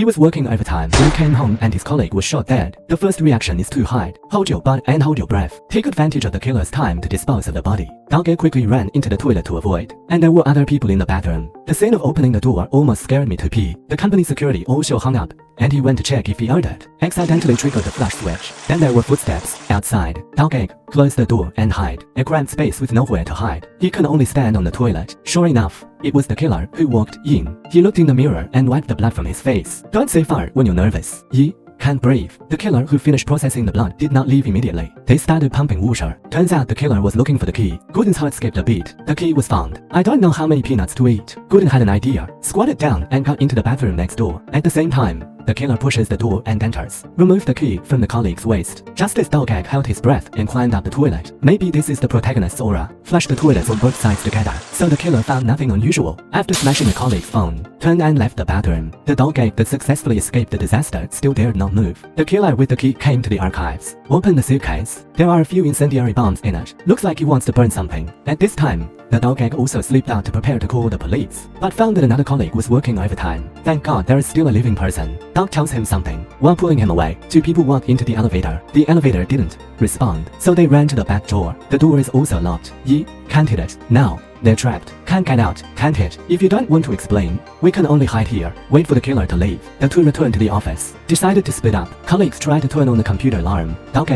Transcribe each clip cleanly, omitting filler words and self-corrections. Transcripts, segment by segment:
He was working overtime when he came home and his colleague was shot dead. The first reaction is to hide, hold your butt and hold your breath. Take advantage of the killer's time to dispose of the body. Dog quickly ran into the toilet to avoid, and there were other people in the bathroom. The scene of opening the door almost scared me to pee. The company security also hung up, and he went to check if he owed it. Accidentally triggered the flush switch. Then there were footsteps outside. Dog closed the door and hide. A cramped space with nowhere to hide. He could only stand on the toilet. Sure enough, it was the killer who walked in. He looked in the mirror and wiped the blood from his face. Don't say fart when you're nervous. Can't breathe. The killer who finished processing the blood did not leave immediately. They started pumping water. Turns out the killer was looking for the key. Gooden's heart skipped a beat. The key was found. I don't know how many peanuts to eat. Gooden had an idea. Squatted down and got into the bathroom next door. At the same time, the killer pushes the door and enters. Removed the key from the colleague's waist. Just as Dog held his breath and climbed up the toilet. Maybe this is the protagonist's aura. Flushed the toilets on both sides together. So the killer found nothing unusual. After smashing the colleague's phone, turned and left the bathroom. The Dog that successfully escaped the disaster still dared not move. The killer with the key came to the archives. Opened the suitcase. There are a few incendiary bombs in it. Looks like he wants to burn something. At this time, the Dog also slipped out to prepare to call the police, but found that another colleague was working overtime. Thank God there is still a living person. Dog tells him something. While pulling him away, two people walked into the elevator. The elevator didn't respond, so they ran to the back door. The door is also locked. Can't hit it. Now they're trapped. Can't get out. Can't hit. If you don't want to explain, we can only hide here. Wait for the killer to leave. The two returned to the office. Decided to split up. Colleagues tried to turn on the computer alarm. Dog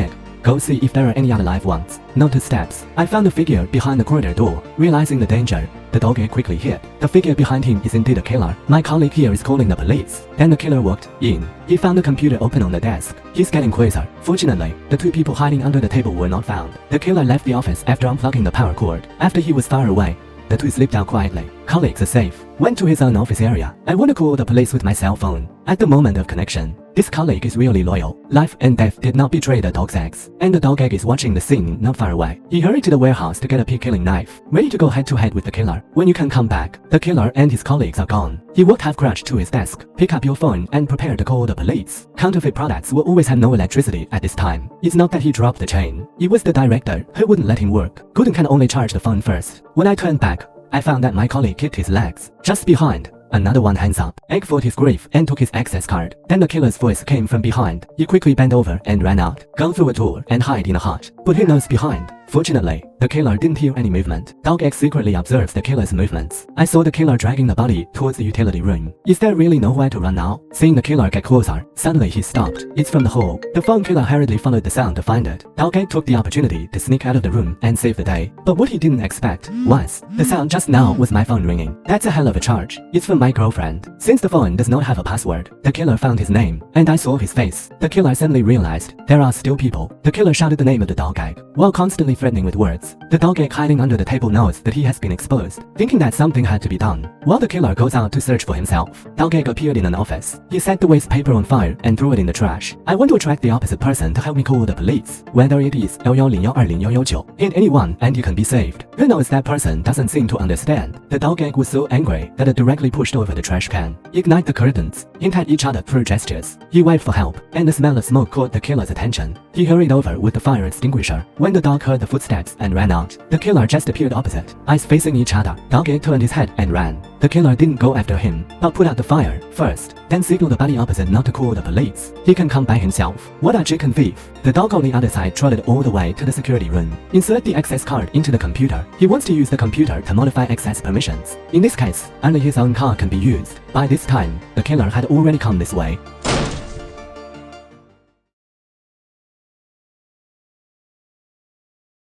go see if there are any other live ones. Noted steps. I found a figure behind the corridor door. Realizing the danger, the Dog quickly hid. The figure behind him is indeed a killer. My colleague here is calling the police. Then the killer walked in. He found the computer open on the desk. He's getting closer. Fortunately, the two people hiding under the table were not found. The killer left the office after unplugging the power cord. After he was far away, the two slipped out quietly. Colleagues are safe. Went to his own office area. I want to call the police with my cell phone. At the moment of connection, this colleague is really loyal. Life and death did not betray the Dog's eggs. And the Dog is watching the scene not far away. He hurried to the warehouse to get a pig-killing knife, ready to go head-to-head with the killer. When you can come back, the killer and his colleagues are gone. He walked half-crouched to his desk, pick up your phone and prepare to call the police. Counterfeit products will always have no electricity at this time. It's not that he dropped the chain. It was the director who wouldn't let him work. Gooden can only charge the phone first. When I turned back, I found that my colleague kicked his legs. Just behind, another one hands up. Egg fought his grief and took his access card. Then the killer's voice came from behind. He quickly bent over and ran out. Go through a door and hide in a hut. Put his nose behind. Fortunately, the killer didn't hear any movement. Dog secretly observes the killer's movements. I saw the killer dragging the body towards the utility room. Is there really nowhere to run now? Seeing the killer get closer, suddenly he stopped. It's from the hall. The phone killer hurriedly followed the sound to find it. Dog took the opportunity to sneak out of the room and save the day. But what he didn't expect was, the sound just now was my phone ringing. That's a hell of a charge. It's from my girlfriend. Since the phone does not have a password, the killer found his name, and I saw his face. The killer suddenly realized there are still people. The killer shouted the name of the Dog while constantly threatening with words. The Dog hiding under the table knows that he has been exposed, thinking that something had to be done. While the killer goes out to search for himself, Dog appeared in an office. He set the waste paper on fire and threw it in the trash. I want to attract the opposite person to help me call the police, whether it is 110120119. Hit anyone and you can be saved. Who knows, that person doesn't seem to understand. The Dog was so angry that it directly pushed over the trash can. Ignite the curtains, hint at each other through gestures. He waved for help, and the smell of smoke caught the killer's attention. He hurried over with the fire extinguisher. When the Dog heard the footsteps and ran out, the killer just appeared opposite, eyes facing each other. Dog turned his head and ran. The killer didn't go after him, but put out the fire first, then signaled the buddy opposite not to call the police. He can come by himself. What a chicken thief. The Dog on the other side trotted all the way to the security room. Insert the access card into the computer. He wants to use the computer to modify access permissions. In this case, only his own card can be used. By this time, the killer had already come this way.